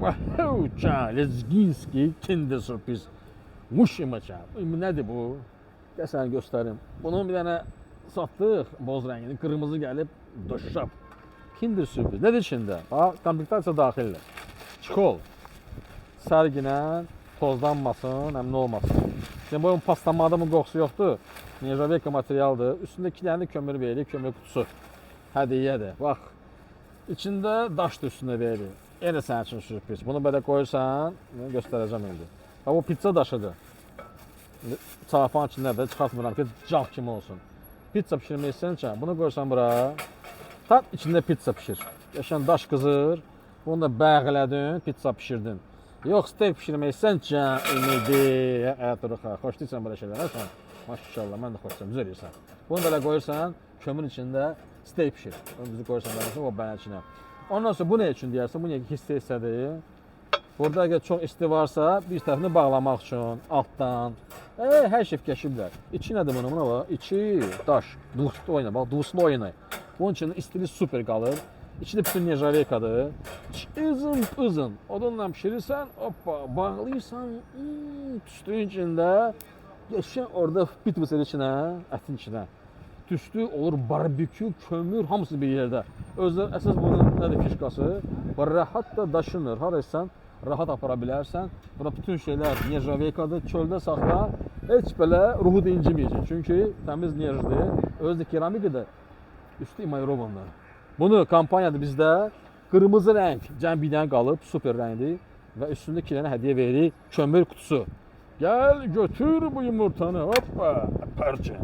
Hoppa, Lezginski Kinder sürpriz. Muşimaça. Nədir bu? Gəl sənə göstərim. Bunun bir dənə satdıq, boz rəngini, qırmızı gəlib, döşşab. Kinder sürpriz. Nədir içində? Bax, komplektasiya daxildir. Çikol. Sərginə tozlanmasın, əmin olmasın. Şimdi bunun pastamadımın qoxusu yoxdur. Nержавейка materialdır. Üstündə 2 dənə kömür verilir, kömür kutusu. Hədiyyədir. Bax, içində daş da üstündə verilir. Yenə sənin üçün sürpriz. Bunu belə qoyursan, göstərəcəm indi. Bax, bu pizza daşıdır. Çarpağın içindədir, çıxartmıram ki, cağ kimi olsun. Pizza pişirmək istəyirsən, bunu qoyursan bura. Tam içində pizza pişir. Yaşan daş qızır, bunu da bəğlədin, pizza pişirdin. Yox, steak pişirmək istəyirsən, ümidi, xoşlayırsan belə şeylər, hə sən? Maşallah, mən də xoşlayıram, düz eləyirsən. Bunu belə qoyursan, kömür içində steak pişir. Onu bizi qoyursan belə, o bənin içinə. Ondan sonra bu nə üçün deyərsən, bu nə ki, istəyirsən. Burada əgər çox isti varsa, bir tərəfini bağlamaq üçün, altdan. Hər şey fikirləşiblər. İçi nədir bunun? Buna bax, içi daş, duslu oyna, bax, duslu oyna. Bunun üçün istili super qalır. İçi də bütün nержавейкаdır. Izın. Odunla pişirirsən, hoppa, bağlayırsan, tüstüyün içində. Geçən orada bitməsə içinə, ətin içinə. Tüstü olur, barbekü, kömür, hamısı bir yerdə. Özlər, əsas bunun nədir fişkası? Rahat da daşınır. Haraysan, rahat apara bilərsən. Bura bütün şeylər nержавейкаdır, çöldə saxla. Heç belə ruhu da inciməyəcək. Çünki təmiz nerjdir. Özdə keramikadır. Üstü imayrovanlar. Bunu kampaniyada bizdə qırmızı rəng cəmbidən qalıb, super rəngdir və üstündə 2 dənə hədiyyə veririk, kömür kutusu. Gəl götür bu yumurtanı, hoppa, parça.